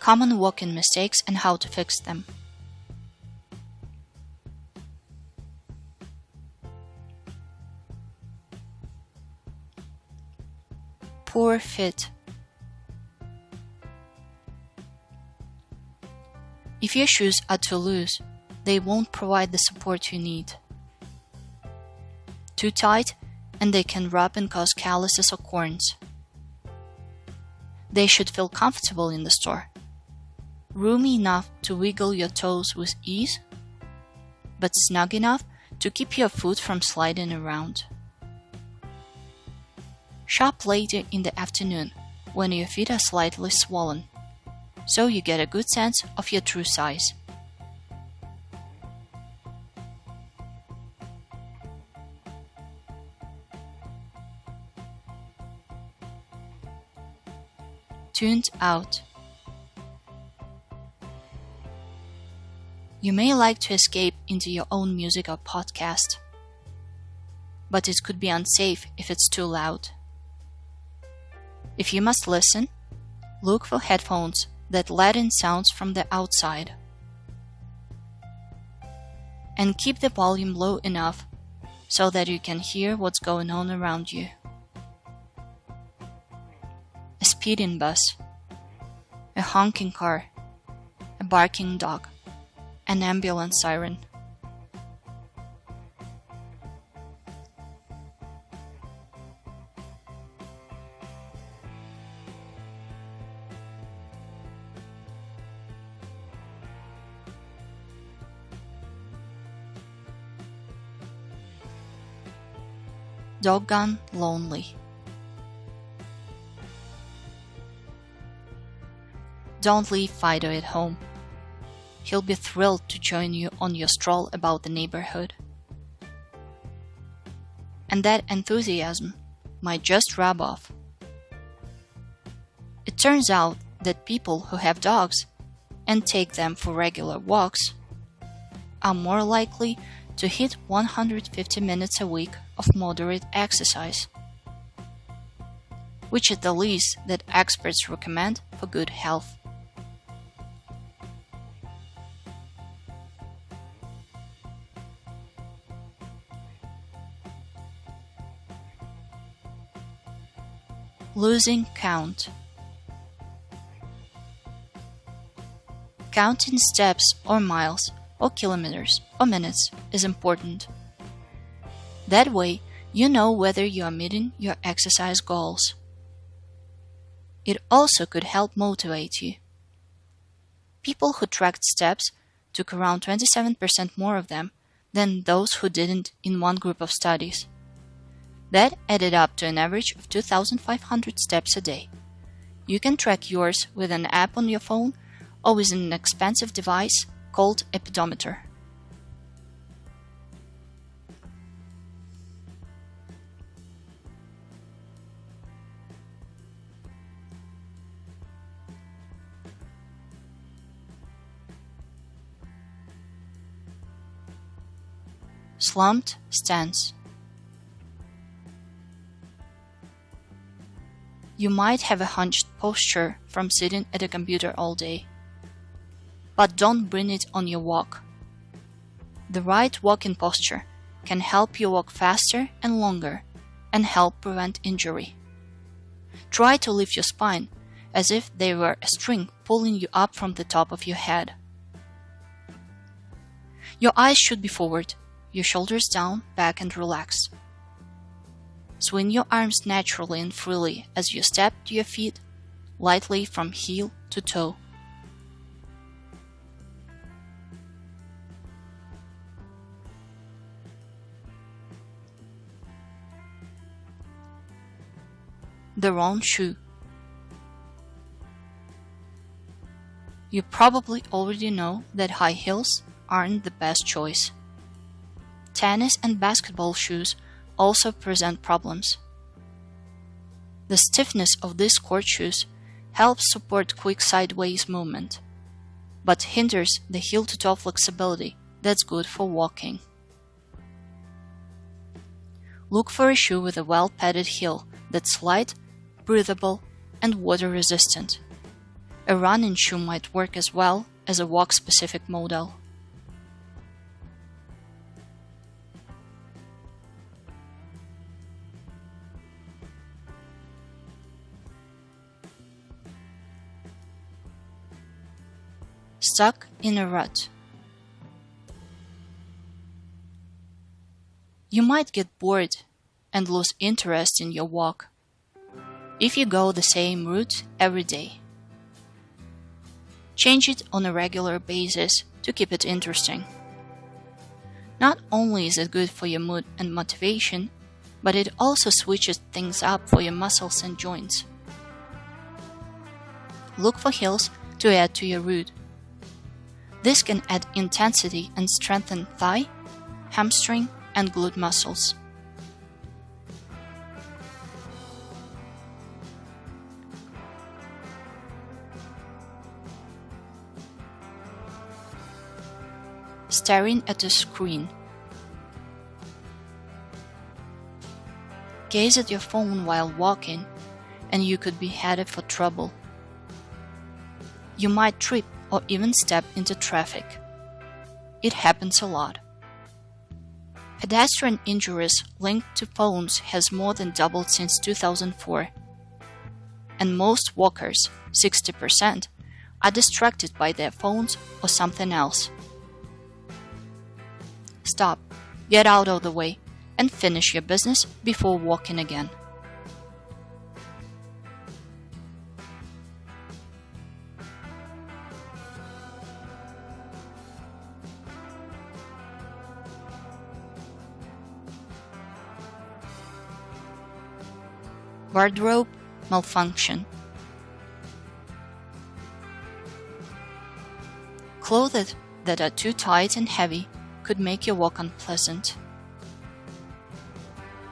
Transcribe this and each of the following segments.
Common walking mistakes and how to fix them. Poor fit. If your shoes are too loose, they won't provide the support you need. Too tight, and they can rub and cause calluses or corns. They should feel comfortable in the store. Roomy enough to wiggle your toes with ease, but snug enough to keep your foot from sliding around. Shop later in the afternoon when your feet are slightly swollen, so you get a good sense of your true size. Tuned out. You may like to escape into your own music or podcast, but it could be unsafe if it's too loud. If you must listen, look for headphones that let in sounds from the outside. And keep the volume low enough so that you can hear what's going on around you. A speeding bus, a honking car, a barking dog, an ambulance siren. Doggone Lonely. Don't leave Fido at home. He'll be thrilled to join you on your stroll about the neighborhood. And that enthusiasm might just rub off. It turns out that people who have dogs and take them for regular walks are more likely to hit 150 minutes a week of moderate exercise, which is the least that experts recommend for good health. Losing count. Counting steps or miles or kilometers or minutes is important. That way, you know whether you are meeting your exercise goals. It also could help motivate you. People who tracked steps took around 27% more of them than those who didn't in one group of studies. That added up to an average of 2,500 steps a day. You can track yours with an app on your phone or with an expensive device called a pedometer. Slumped Stance. You might have a hunched posture from sitting at a computer all day, but don't bring it on your walk. The right walking posture can help you walk faster and longer and help prevent injury. Try to lift your spine as if there were a string pulling you up from the top of your head. Your eyes should be forward, your shoulders down, back and relaxed. Swing your arms naturally and freely as you step to your feet, lightly from heel to toe. The wrong shoe. You probably already know that high heels aren't the best choice. Tennis and basketball shoes also present problems. The stiffness of these court shoes helps support quick sideways movement, but hinders the heel-to-toe flexibility that's good for walking. Look for a shoe with a well-padded heel that's light, breathable, and water-resistant. A running shoe might work as well as a walk-specific model. Stuck in a rut. You might get bored and lose interest in your walk if you go the same route every day. Change it on a regular basis to keep it interesting. Not only is it good for your mood and motivation, but it also switches things up for your muscles and joints. Look for hills to add to your route. This can add intensity and strengthen thigh, hamstring, and glute muscles. Staring at a screen. Gaze at your phone while walking, and you could be headed for trouble. You might trip or even step into traffic. It happens a lot. Pedestrian injuries linked to phones has more than doubled since 2004. And most walkers, 60%, are distracted by their phones or something else. Stop, get out of the way, and finish your business before walking again. Wardrobe malfunction. Clothes that are too tight and heavy could make your walk unpleasant.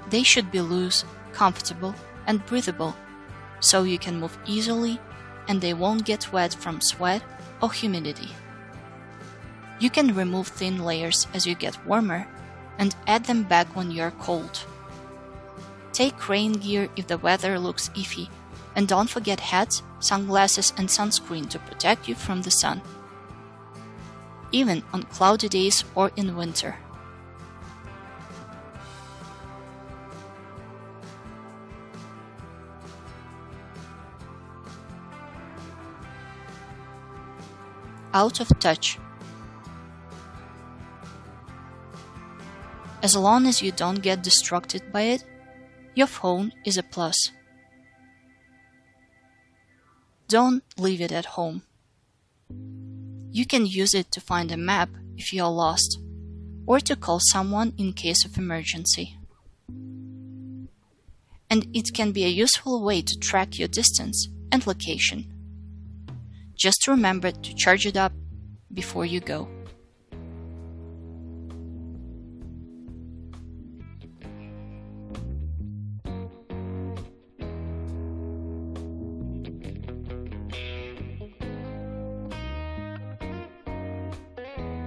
They should be loose, comfortable, and breathable, so you can move easily and they won't get wet from sweat or humidity. You can remove thin layers as you get warmer and add them back when you're cold. Take rain gear if the weather looks iffy, and don't forget hats, sunglasses, and sunscreen to protect you from the sun, even on cloudy days or in winter. Out of touch. As long as you don't get distracted by it, your phone is a plus. Don't leave it at home. You can use it to find a map if you are lost, or to call someone in case of emergency. And it can be a useful way to track your distance and location. Just remember to charge it up before you go.